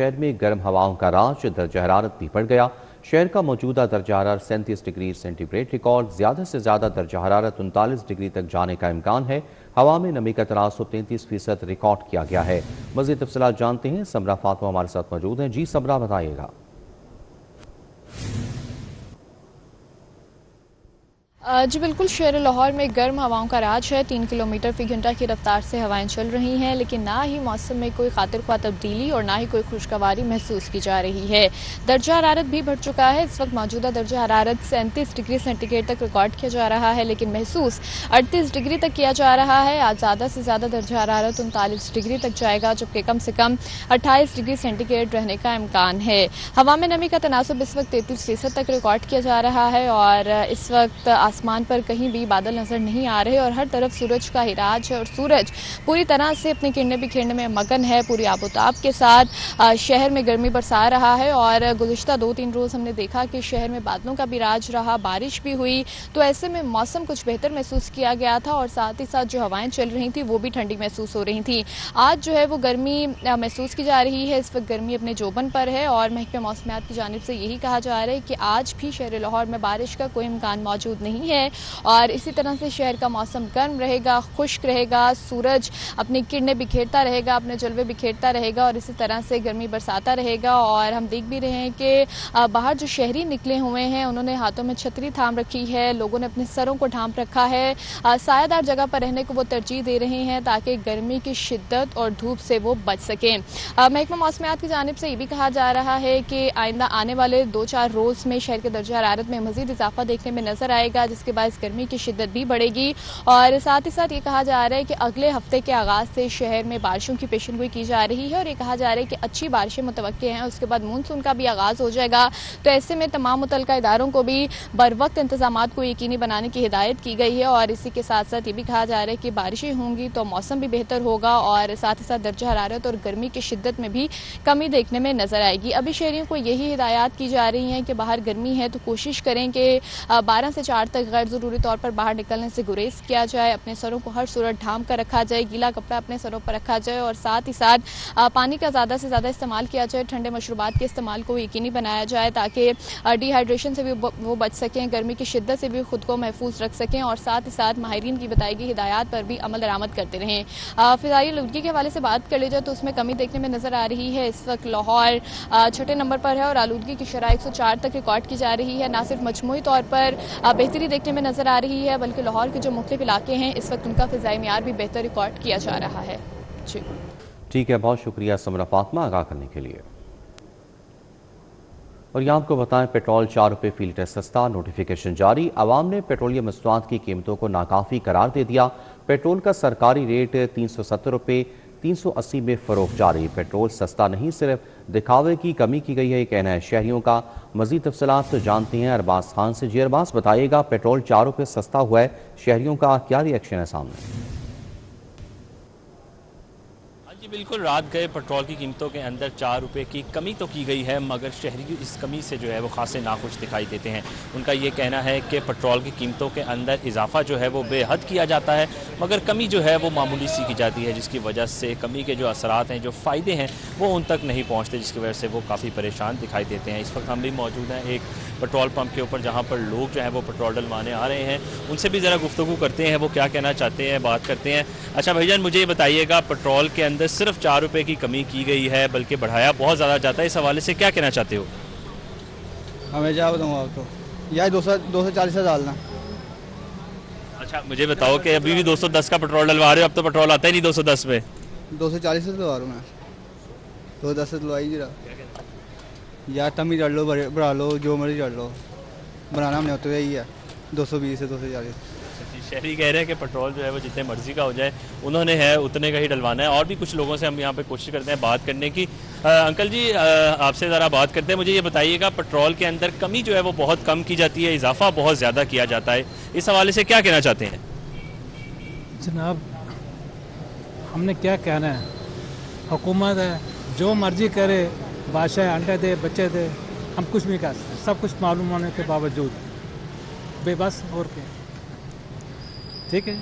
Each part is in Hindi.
शहर में गर्म हवाओं का राज, दर्जा हरारत भी बढ़ गया। शहर का मौजूदा दर्जा हरारत 37 डिग्री सेंटीग्रेड रिकॉर्ड, ज़्यादा से ज़्यादा दर्जा हरारत 39 डिग्री तक जाने का इम्कान है। हवा में नमी का तनासुब 33% रिकॉर्ड किया गया है। मज़ीद तफसीलात जानते हैं, समरा फातिमा हमारे साथ मौजूद हैं। जी समरा, बताइएगा। जी बिल्कुल, शहर लाहौर में गर्म हवाओं का राज है। 3 किलोमीटर फी घंटा की रफ्तार से हवाएं चल रही हैं, लेकिन ना ही मौसम में कोई खातिर ख्वाह तब्दीली और ना ही कोई खुशगवारी महसूस की जा रही है। दर्जा हरारत भी बढ़ चुका है। इस वक्त मौजूदा दर्जा हरारत 37 डिग्री सेंटीग्रेड तक रिकॉर्ड किया जा रहा है, लेकिन महसूस 38 डिग्री तक किया जा रहा है। आज ज़्यादा से ज़्यादा दर्जा हरारत 39 डिग्री तक जाएगा, जबकि कम से कम 28 डिग्री सेंटीग्रेड रहने का इम्कान है। हवा में नमी का तनासुब इस वक्त 33% तक रिकॉर्ड किया जा रहा है और इस वक्त आसमान पर कहीं भी बादल नजर नहीं आ रहे और हर तरफ सूरज का ही राज है और सूरज पूरी तरह से अपनी किरणें बिखेरने में मगन है। पूरी आबोताब के साथ शहर में गर्मी बरसा रहा है और गुज़िश्ता 2-3 रोज़ हमने देखा कि शहर में बादलों का भी राज रहा, बारिश भी हुई, तो ऐसे में मौसम कुछ बेहतर महसूस किया गया था और साथ ही साथ जो हवाएं चल रही थी वो भी ठंडी महसूस हो रही थी। आज जो है वो गर्मी महसूस की जा रही है। इस वक्त गर्मी अपने जोबन पर है और महकमे मौसमियात की जानिब से यही कहा जा रहा है कि आज भी शहर लाहौर में बारिश का कोई इम्कान मौजूद नहीं है और इसी तरह से शहर का मौसम गर्म रहेगा, खुश्क रहेगा, सूरज अपनी किरणें बिखेरता रहेगा, अपने जलवे बिखेरता रहेगा और इसी तरह से गर्मी बरसाता रहेगा। और हम देख भी रहे हैं कि बाहर जो शहरी निकले हुए हैं उन्होंने हाथों में छतरी थाम रखी है, लोगों ने अपने सरों को ढांप रखा है, सायादार जगह पर रहने को वो तरजीह दे रहे हैं ताकि गर्मी की शिद्दत और धूप से वो बच सकें। महकमा मौसमियात की जानिब से ये भी कहा जा रहा है कि आइंदा आने वाले 2-4 रोज़ में शहर के दर्जा हरारत में मज़ीद इजाफा देखने में नजर आएगा, जिसके बाद गर्मी की शिद्दत भी बढ़ेगी और साथ ही साथ ये कहा जा रहा है कि अगले हफ्ते के आगाज से शहर में बारिशों की पेशेनगोई की जा रही है और ये कहा जा रहा है कि अच्छी बारिशें मुतवक्के हैं। उसके बाद मानसून का भी आगाज हो जाएगा, तो ऐसे में तमाम मुतल्लिका इदारों को भी बर वक्त इंतजामात को यकीनी बनाने की हिदायत की गई है और इसी के साथ साथ ये भी कहा जा रहा है कि बारिशें होंगी तो मौसम भी बेहतर होगा और साथ ही साथ दर्जा हरारत और गर्मी की शिद्दत में भी कमी देखने में नजर आएगी। अभी शहरियों को यही हिदायत की जा रही है कि बाहर गर्मी है तो कोशिश करें कि 12 से 4 तक गैर ज़रूरी तौर पर बाहर निकलने से गुरेज किया जाए, अपने सरों को हर सूरत ढांप कर रखा जाए, गीला कपड़ा अपने सरों पर रखा जाए और साथ ही साथ पानी का ज़्यादा से ज़्यादा इस्तेमाल किया जाए। ठंडे मशरूबात के इस्तेमाल को यकीनी बनाया जाए ताकि डिहाइड्रेशन से भी वो बच सकें, गर्मी की शिद्दत से भी खुद को महफूज रख सकें और साथ ही साथ माहिरीन की बताई गई हिदायत पर भी अमल दरामद करते रहें। फ़िज़ाई आलूदगी के हवाले से बात कर ली जाए तो उसमें कमी देखने में नजर आ रही है। इस वक्त लाहौर 6ठे नंबर पर है और आलूदगी की शरह 104 तक रिकॉर्ड की जा रही है। ना सिर्फ मजमूई तौर पर बेहतरी देखने में नजर आ रही है बल्कि लाहौर के जो मुख्तलिफ इलाके हैं इस वक्त उनका फ़िज़ाई मियार भी बेहतर रिकॉर्ड किया जा रहा है। जी ठीक है, बहुत शुक्रिया समरा फातिमा आगाह करने के लिए। और यहाँ आपको बताएं, पेट्रोल 4 रुपये फी लीटर सस्ता, नोटिफिकेशन जारी। आवाम ने पेट्रोलियम मसनूआत की कीमतों को नाकाफ़ी करार दे दिया। पेट्रोल का सरकारी रेट 370 रुपये 380 में फ़रोख्त जारी। पेट्रोल सस्ता नहीं, सिर्फ दिखावे की कमी की गई है, ये कहना है शहरियों का। मज़ीद तफसीलात जानते हैं अरबाज खान से। जी अरबाज, बताइएगा, पेट्रोल 4 रुपये सस्ता हुआ है, शहरियों का क्या रिएक्शन है सामने? जी बिल्कुल, रात गए पेट्रोल की कीमतों के अंदर 4 रुपये की कमी तो की गई है, मगर शहरी इस कमी से जो है वो खासे नाखुश दिखाई देते हैं। उनका ये कहना है कि पेट्रोल की कीमतों के अंदर इजाफा जो है वो बेहद किया जाता है, मगर कमी जो है वो मामूली सी की जाती है, जिसकी वजह से कमी के जो असरात हैं, जो फ़ायदे हैं, वो उन तक नहीं पहुँचते, जिसकी वजह से वो काफ़ी परेशान दिखाई देते हैं। इस वक्त हम भी मौजूद हैं एक पेट्रोल पंप के ऊपर, जहाँ पर लोग जो है वो पेट्रोल डलवाने आ रहे हैं। उनसे भी ज़रा गुफ्तगू करते हैं, वो क्या कहना चाहते हैं, बात करते हैं। अच्छा भाईजान, मुझे ये बताइएगा, पेट्रोल के अंदर सिर्फ 4 रुपये की कमी की गई है, बल्कि बढ़ाया बहुत ज़्यादा जाता है, इस हवाले से क्या कहना चाहते हो? हमें क्या बताऊँ, आप तो यार 240 से डालना। अच्छा मुझे बताओ कि अभी भी 210 का पेट्रोल डलवा रहे हो, अब तो पेट्रोल आता ही नहीं 210 में। 240 से डलवा रहा हूँ मैं, 210 से डलवाई जरा यार, तम ही डर लो, बढ़ा लो, जो मर्जी डर लो, बनाना हमने होते यही है 220 से 240। शहरी कह रहे हैं कि पेट्रोल जो है वो जितने मर्जी का हो जाए, उन्होंने है उतने का ही डलवाना है। और भी कुछ लोगों से हम यहाँ पे कोशिश करते हैं बात करने की। अंकल जी, आपसे ज़रा बात करते हैं, मुझे ये बताइएगा, पेट्रोल के अंदर कमी जो है वो बहुत कम की जाती है, इजाफा बहुत ज़्यादा किया जाता है, इस हवाले से क्या कहना चाहते हैं? जनाब, हमने क्या कहना है, हुकूमत है, जो मर्जी करे, बादशाह अंडे दे, बच्चे दे, हम कुछ नहीं कर सकते, सब कुछ मालूम होने के बावजूद बेबस और क्या, ठीक है।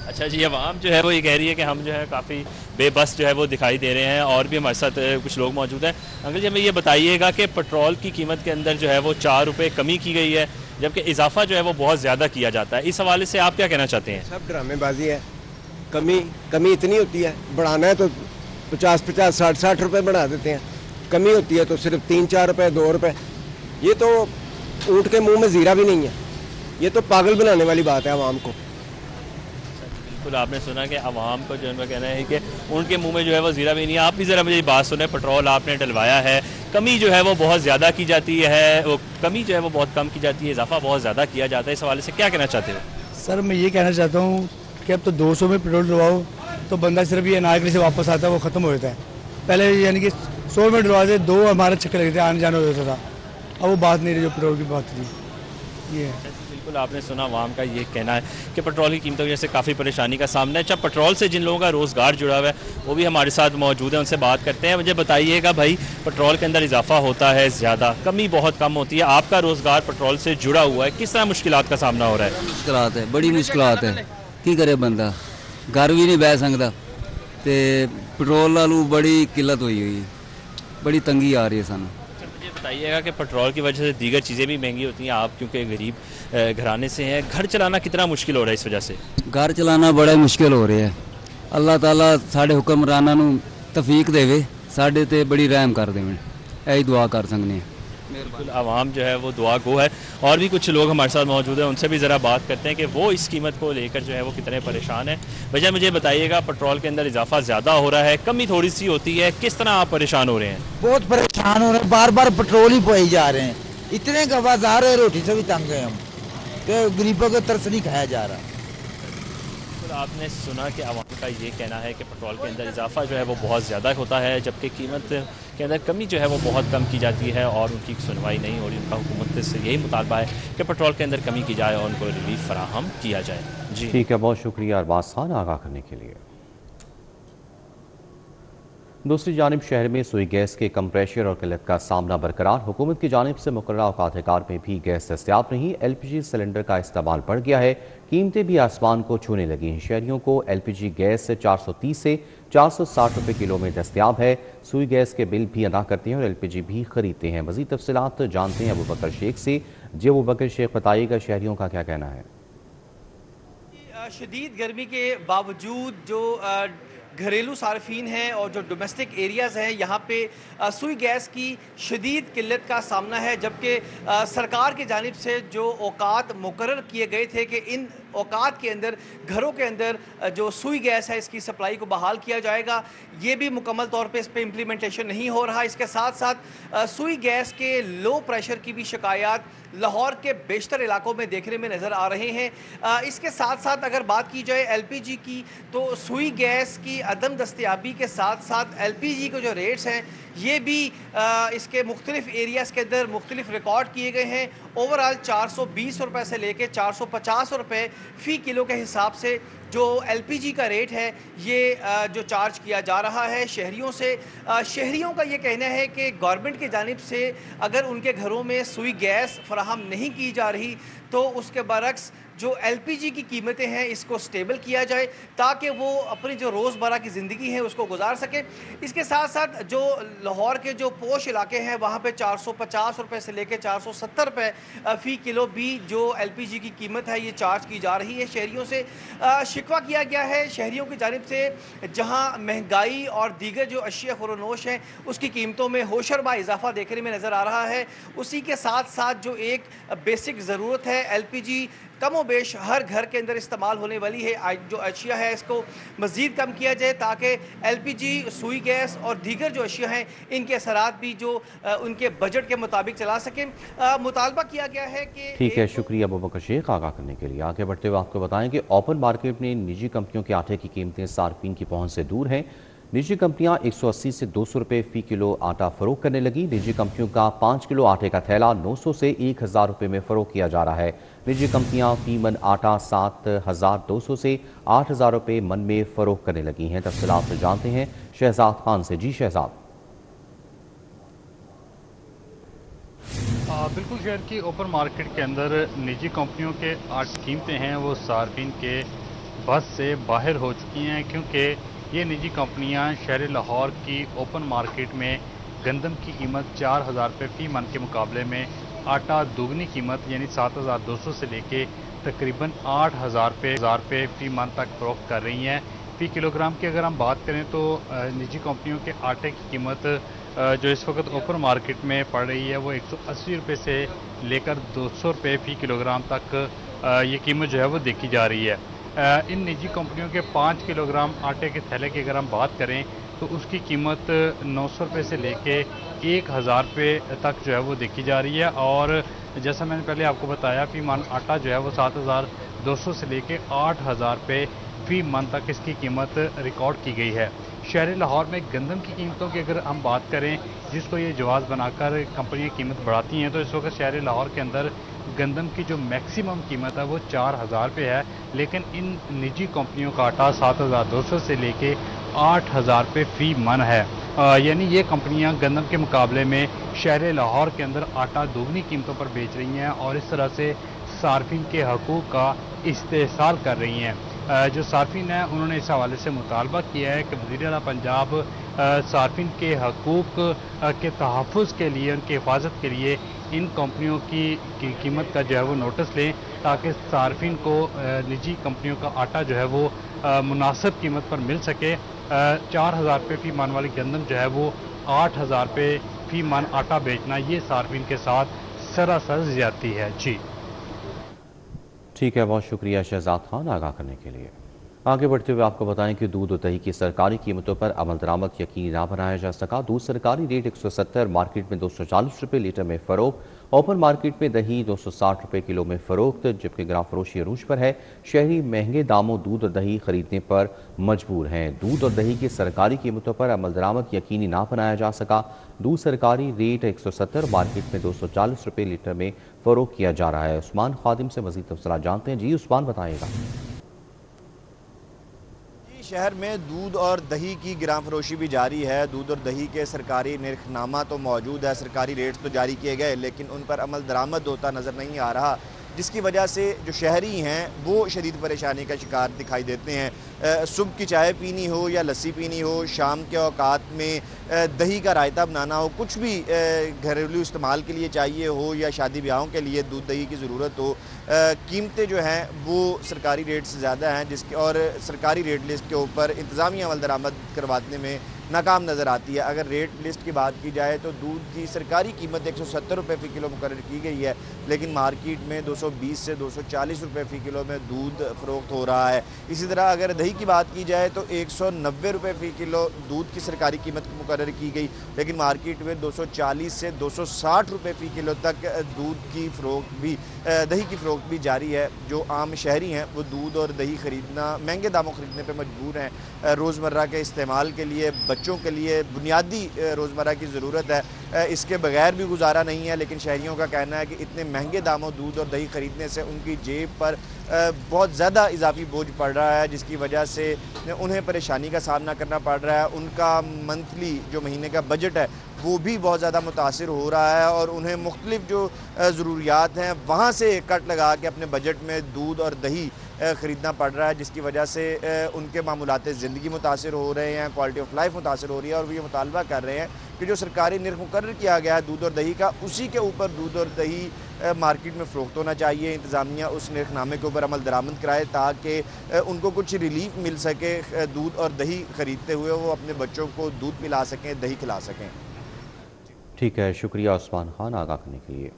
अच्छा जी, अवाम जो है वो ये कह रही है कि हम जो है काफ़ी बेबस जो है वो दिखाई दे रहे हैं। और भी हमारे साथ कुछ लोग मौजूद हैं। अंकल जी, हमें ये बताइएगा कि पेट्रोल की कीमत के अंदर जो है वो 4 रुपये कमी की गई है, जबकि इजाफा जो है वो बहुत ज़्यादा किया जाता है। इस हवाले से आप क्या कहना चाहते हैं? सब ड्रामेबाजी है। कमी इतनी होती है, बढ़ाना है तो 50-50, 60-60 रुपये बढ़ा देते हैं। कमी होती है तो सिर्फ 3-4 रुपये, 2 रुपये। ये तो ऊँट के मुंह में जीरा भी नहीं है। ये तो पागल बनाने वाली बात है आवाम को। बिल्कुल, आपने सुना कि आवाम को जो है कहना है कि उनके मुंह में जो है वो जीरा भी नहीं है। आप भी ज़रा मुझे बात सुने, पेट्रोल आपने डलवाया है, कमी जो है वो बहुत ज़्यादा की जाती है, वो कमी जो है वो बहुत कम की जाती है, इजाफा बहुत ज़्यादा किया जाता है। इस हवाले से क्या कहना चाहते हो? सर मैं ये कहना चाहता हूँ कि अब तो 200 में पेट्रोल डलवाओ तो बंदा सिर्फ ये नागरी से वापस आता है, वो ख़त्म हो जाता है। पहले यानी कि 100 में डलवाते 2 हमारे चक्कर लगते आने जाने हो जाता था। अब वो बात नहीं रही जो पेट्रोल की बात थी, ये है। बिल्कुल, आपने सुना आवाम का ये कहना है कि पेट्रोल की कीमतों की वजह से काफ़ी परेशानी का सामना है। अच्छा, पेट्रोल से जिन लोगों का रोज़गार जुड़ा हुआ है वो भी हमारे साथ मौजूद है, उनसे बात करते हैं। मुझे बताइएगा भाई, पेट्रोल के अंदर इजाफा होता है ज़्यादा, कमी बहुत कम होती है, आपका रोज़गार पेट्रोल से जुड़ा हुआ है, किस तरह मुश्किलात का सामना हो रहा है? मुश्किलात है, बड़ी मुश्किलात है। की करे बंदा, घर भी नहीं बह सकता, तो पेट्रोल वालू बड़ी किल्लत हुई, बड़ी तंगी आ रही है सानू। मुझे बताइएगा कि पेट्रोल की वजह से दीगर चीज़ें भी महंगी होती हैं, आप क्योंकि गरीब घराने से हैं, घर चलाना कितना मुश्किल हो रहा है इस वजह से? घर चलाना बड़ा मुश्किल हो रहा है। अल्लाह ताला साढ़े हुक्मराना नू तफीक देवे, साढ़े ते बड़ी रहम कर देवे, यही दुआ कर सकने। बिल्कुल, आवाम जो है वो दुआ गो है। और भी कुछ लोग हमारे साथ मौजूद हैं, उनसे भी ज़रा बात करते हैं कि वो इस कीमत को लेकर जो है वो कितने परेशान हैं। भैया मुझे बताइएगा, पेट्रोल के अंदर इजाफा ज़्यादा हो रहा है, कमी थोड़ी सी होती है, किस तरह आप परेशान हो रहे हैं? बहुत परेशान हो रहे हैं, बार बार पेट्रोल ही पाई जा रहे हैं। इतने का बाजार है, रोटी से भी तंग है हम, तो गरीबों को तरस नहीं खाया जा रहा। आपने सुना कि आवाम का ये कहना है कि पेट्रोल के अंदर इजाफा जो है वो बहुत ज़्यादा होता है, जबकि कीमत के अंदर कमी जो है वो बहुत कम की जाती है और उनकी सुनवाई नहीं हो रही। उनका हुकूमत से यही मुतालबा है कि पेट्रोल के अंदर कमी की जाए और उनको रिलीफ फराहम किया जाए। जी ठीक है, बहुत शुक्रिया अरबाज खान आगाह करने के लिए। दूसरी जानिब शहर में सुई गैस के कम प्रेशर और किल्लत का सामना बरकरार। हुकूमत की जानिब से मुकर्ररा औकात-ए-कार में भी गैस दस्तियाब नहीं। LPG सिलेंडर का इस्तेमाल बढ़ गया है, कीमतें भी आसमान को छूने लगी हैं। शहरियों को LPG गैस 430 से 460 रुपये किलो में दस्तियाब है। सुई गैस के बिल भी अदा करते हैं और LPG भी खरीदते हैं। मज़ीद तफसीलात जानते हैं अबू बकर शेख से। जी अबू बकर शेख, बताइएगा शहरियों का क्या कहना है? शदीद गर्मी के बावजूद जो घरेलू सार्फिन हैं और जो डोमेस्टिक एरियाज़ हैं, यहाँ पे सुई गैस की शदीद किल्लत का सामना है। जबकि सरकार की जानिब से जो औकात मुकर्रर किए गए थे कि इन औकात के अंदर घरों के अंदर जो सुई गैस है इसकी सप्लाई को बहाल किया जाएगा, ये भी मुकम्मल तौर पे इस पर इम्प्लीमेंटेशन नहीं हो रहा। इसके साथ साथ सुई गैस के लो प्रेशर की भी शिकायत लाहौर के बेशतर इलाकों में देखने में नज़र आ रहे हैं। इसके साथ साथ अगर बात की जाए LPG की, तो सुई गैस की अदम दस्तयाबी के साथ साथ LPG के जो रेट्स हैं ये भी इसके मुख्तलिफ एरियाज़ के अंदर मुख्तलिफ रिकॉर्ड किए गए हैं। ओवरऑल 420 रुपये से लेकर 450 रुपये फ़ी किलो के हिसाब से जो LPG का रेट है ये जो चार्ज किया जा रहा है शहरियों से। शहरियों का ये कहना है कि गवर्नमेंट की जानिब से अगर उनके घरों में सुई गैस फराहम नहीं की जा रही तो उसके बरक्स जो LPG की कीमतें हैं इसको स्टेबल किया जाए ताकि वो अपनी जो रोज़मर्रा की ज़िंदगी है उसको गुजार सके। इसके साथ साथ जो लाहौर के जो पोश इलाके हैं वहाँ पे 450 रुपये से लेकर 470 रुपये फ़ी किलो भी जो LPG की कीमत है ये चार्ज की जा रही है। शहरियों से शिकवा किया गया है शहरियों की जानिब से, जहाँ महंगाई और दीगर जो अशिया खुरोनोश हैं उसकी कीमतों में होशरबा इजाफा देखने में नज़र आ रहा है। उसी के साथ साथ जो एक बेसिक ज़रूरत है LPG कमोबेश हर घर के अंदर इस्तेमाल होने वाली है, जो अशिया है इसको मज़ीद कम किया जाए ताकि LPG, सुई गैस और दीगर जो अशिया हैं इनके असरात भी जो उनके बजट के मुताबिक चला सकें। मुतालबा किया गया है कि ठीक है, शुक्रिया अबू बकर शेख आगाह करने के लिए। आगे बढ़ते हुए आपको बताएं कि ओपन मार्केट में निजी कंपनियों के आटे की कीमतें सार्फिन की पहुंच से दूर हैं। निजी कंपनियां 180 से 200 रुपये फ़ी किलो आटा फ़रोख्त करने लगी। निजी कंपनियों का 5 किलो आटे का थैला 900 से 1000 रुपये में फ़रोख्त किया जा रहा है। निजी कंपनियां फ़ी मन आटा 7200 से 8000 रुपये मन में फ़रोख्त करने लगी हैं। तफसीलात जानते हैं शहजाद खान से। जी शहजाद। बिल्कुल, शहर की ओपन मार्केट के अंदर निजी कंपनियों के कीमतें हैं वो सार्फिन के बस से बाहर हो चुकी हैं, क्योंकि ये निजी कंपनियां शहर लाहौर की ओपन मार्केट में गंदम की कीमत 4,000 रुपये फ़ी मन के मुकाबले में आटा दोगुनी कीमत यानी 7,200 से लेके तकरीबन 8,000 रुपये फ़ी मन तक फ़रोख्त कर रही हैं। फ़ी किलोग्राम की अगर हम बात करें तो निजी कंपनियों के आटे की कीमत जो इस वक्त ओपन मार्केट में पड़ रही है वो 180 रुपये से लेकर 200 रुपये फ़ी किलोग्राम तक ये कीमत जो है वो देखी जा रही है। इन निजी कंपनियों के 5 किलोग्राम आटे के थैले की अगर हम बात करें तो उसकी कीमत 900 रुपये से लेके 1,000 रुपये तक जो है वो देखी जा रही है। और जैसा मैंने पहले आपको बताया फ़ी मन आटा जो है वो 7,200 से लेके 8,000 रुपये फ़ी मन तक इसकी कीमत रिकॉर्ड की गई है। शहर लाहौर में गंदम की कीमतों की अगर हम बात करें जिसको ये जवाज़ बनाकर कंपनियाँ कीमत बढ़ाती हैं तो इस वक्त शहर लाहौर के अंदर गंदम की जो मैक्सिमम कीमत है वो 4,000 रुपये है, लेकिन इन निजी कंपनियों का आटा 7,200 से लेके 8,000 रुपये फ़ी मन है। यानी ये कंपनियां गंदम के मुकाबले में शहर लाहौर के अंदर आटा दोगुनी कीमतों पर बेच रही हैं और इस तरह से सार्फिन के हकूक़ का इस्तेहसाल कर रही हैं। जो सार्फिन है उन्होंने इस हवाले से मुतालबा किया है कि वज़ीर आला पंजाब सार्फिन के हकूक़ के तहफ़्फ़ुज़ के लिए, उनकी हिफाजत के लिए इन कंपनियों की कीमत का जो है वो नोटिस लें ताकि सार्फिन को निजी कंपनियों का आटा जो है वो मुनासिब कीमत पर मिल सके। 4,000 रुपये फ़ी मन वाली गंदम जो है वो 8,000 रुपये फ़ी मन आटा बेचना ये सार्फिन के साथ सरासर ज़्यादती है। जी ठीक है, बहुत शुक्रिया शहजाद खान आगाह करने के लिए। आगे बढ़ते हुए आपको बताएं कि दूध और दही की सरकारी कीमतों पर अमल दरामद यकीनी ना बनाया जा सका। दूध सरकारी रेट 170, मार्केट में 240 रुपये लीटर में फ़रोख्त। ओपन मार्केट में दही 260 रुपये किलो में फ़रोख्त, जबकि ग्राम फरोशी अरूज पर है। शहरी महंगे दामों दूध और दही खरीदने पर मजबूर हैं। दूध और दही की सरकारी कीमतों पर अमल दरामद यकीनी ना बनाया जा सका। दूध सरकारी रेट 170, मार्केट में 240 रुपये लीटर में फ़रोख्त किया जा रहा है। उस्मान खादिम से मज़ीद तफसीलात जानते हैं। जी उस्मान, बताइएगा। शहर में दूध और दही की ग्राम फरोशी भी जारी है। दूध और दही के सरकारी निर्खनामा तो मौजूद है, सरकारी रेट्स तो जारी किए गए, लेकिन उन पर अमल दरामद होता नज़र नहीं आ रहा, जिसकी वजह से जो शहरी हैं वो शदीद परेशानी का शिकार दिखाई देते हैं। सुबह की चाय पीनी हो या लस्सी पीनी हो, शाम के औकात में दही का रायता बनाना हो, कुछ भी घरेलू इस्तेमाल के लिए चाहिए हो या शादी ब्याहों के लिए दूध दही की ज़रूरत हो, कीमतें जो हैं वो सरकारी रेट से ज़्यादा हैं, जिसके और सरकारी रेट लिस्ट के ऊपर इंतज़ामिया अमल दरामद करवाने में नाकाम नज़र आती है। अगर रेट लिस्ट की बात की जाए तो दूध की सरकारी कीमत 170 रुपये फ़ी किलो मुकर्रर की गई है, लेकिन मार्केट में 220 से 240 रुपये फ़ी किलो में दूध फ़रोख्त हो रहा है। इसी तरह अगर दही की बात की जाए तो 190 रुपये फ़ी किलो दूध की सरकारी कीमत मुकर्रर की गई, लेकिन मार्केट में 240 से 260 रुपये फ़ी किलो तक दूध की फ़रोख्त भी, दही की फ़रोख्त भी जारी है। जो आम शहरी हैं वो दूध और दही ख़रीदना, महंगे दामों ख़रीदने पर मजबूर हैं। रोज़मर्रा के इस्तेमाल के लिए, बच्चों के लिए बुनियादी रोज़मर्रा की ज़रूरत है, इसके बगैर भी गुजारा नहीं है, लेकिन शहरियों का कहना है कि इतने महंगे दामों दूध और दही ख़रीदने से उनकी जेब पर बहुत ज़्यादा इजाफी बोझ पड़ रहा है, जिसकी वजह से उन्हें परेशानी का सामना करना पड़ रहा है। उनका मंथली जो महीने का बजट है वो भी बहुत ज़्यादा मुतासिर हो रहा है और उन्हें मुख्तलिफ जो ज़रूरियात हैं वहाँ से कट लगा के अपने बजट में दूध और दही ख़रीदना पड़ रहा है, जिसकी वजह से उनके मामूलात ज़िंदगी मुतासिर हो रहे हैं, क्वालिटी ऑफ लाइफ मुतासिर हो रही है। और वो ये मुतालबा कर रहे हैं कि जो सरकारी निर्ख मुकर्रर किया गया है दूध और दही का, उसी के ऊपर दूध और दही मार्केट में फ़रोख्त होना चाहिए। इंतज़ामिया उस निर्खनामे के ऊपर अमल दरामद कराए ताकि उनको कुछ रिलीफ मिल सके, दूध और दही ख़रीदते हुए वो अपने बच्चों को दूध पिला सकें, दही खिला सकें। ठीक है, शुक्रिया उस्मान खान आगाह करने के लिए।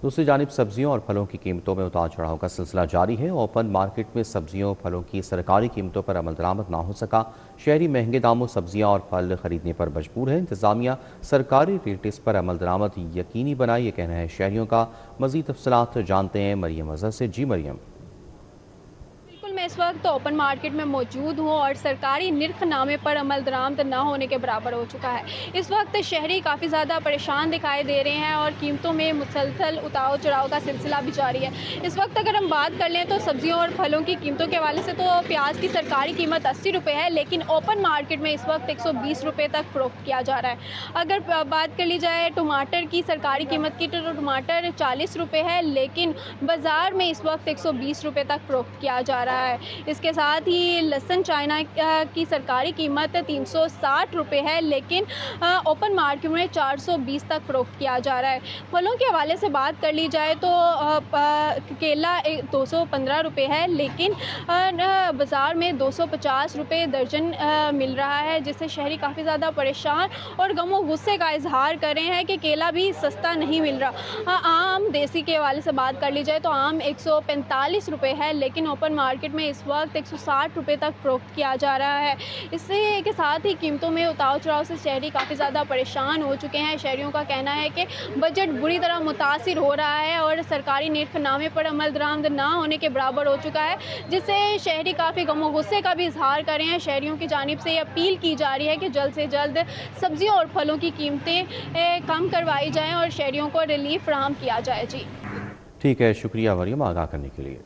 दूसरी जानिब सब्जियों और फलों की कीमतों में उतार चढ़ाव का सिलसिला जारी है। ओपन मार्केट में सब्जियों और फलों की सरकारी कीमतों पर अमल दरामद ना हो सका। शहरी महंगे दामों सब्जियां और फल खरीदने पर मजबूर है। इंतज़ामिया सरकारी रेट लिस्ट पर अमल दरामद यकीनी बनाए, ये कहना है शहरियों का। मज़ीद तफसीलात जानते हैं मरियम अज़हर से। जी मरियम। मैं इस वक्त ओपन मार्केट में मौजूद हूँ और सरकारी निर्खनामे पर अमल दरामद ना होने के बराबर हो चुका है। इस वक्त शहरी काफ़ी ज़्यादा परेशान दिखाई दे रहे हैं और कीमतों में मुसलसल उतार चढ़ाव का सिलसिला भी जारी है। इस वक्त अगर हम बात कर लें तो सब्जियों और फलों की कीमतों के हवाले से तो प्याज की सरकारी कीमत 80 रुपये है, लेकिन ओपन मार्केट में इस वक्त 120 रुपये तक फ़रोख्त किया जा रहा है। अगर बात कर ली जाए टमाटर की सरकारी कीमत की तो टमाटर 40 रुपये है, लेकिन बाज़ार में इस वक्त 120 रुपये तक फ़रोख्त किया जा रहा है। है। इसके साथ ही लहसुन चाइना की सरकारी कीमत 360 रुपये है, लेकिन ओपन मार्केट में 420 तक फ़रोख्त किया जा रहा है। फलों के हवाले से बात कर ली जाए तो केला 215 रुपये है, लेकिन बाज़ार में 250 रुपये दर्जन मिल रहा है, जिससे शहरी काफ़ी ज़्यादा परेशान और गमो गुस्से का इजहार कर रहे हैं कि केला भी सस्ता नहीं मिल रहा। आम देसी के हवाले से बात कर ली जाए तो आम 145 रुपये है, लेकिन ओपन मार्केट में इस वक्त 160 रुपये तक फ़रोख्त किया जा रहा है। इससे के साथ ही कीमतों में उतार चढ़ाव से शहरी काफ़ी ज़्यादा परेशान हो चुके हैं। शहरियों का कहना है कि बजट बुरी तरह मुतासिर हो रहा है और सरकारी निर्खनामे पर अमल दरामद ना होने के बराबर हो चुका है, जिससे शहरी काफ़ी गमो गुस्से का भी इजहार कर रहे हैं। शहरियों की जानिब से अपील की जा रही है कि जल्द से जल्द सब्जियों और फलों की कीमतें कम करवाई जाएं और शहरियों को रिलीफ फराहम किया जाए। जी ठीक है, शुक्रिया मरियम आगाह करने के लिए।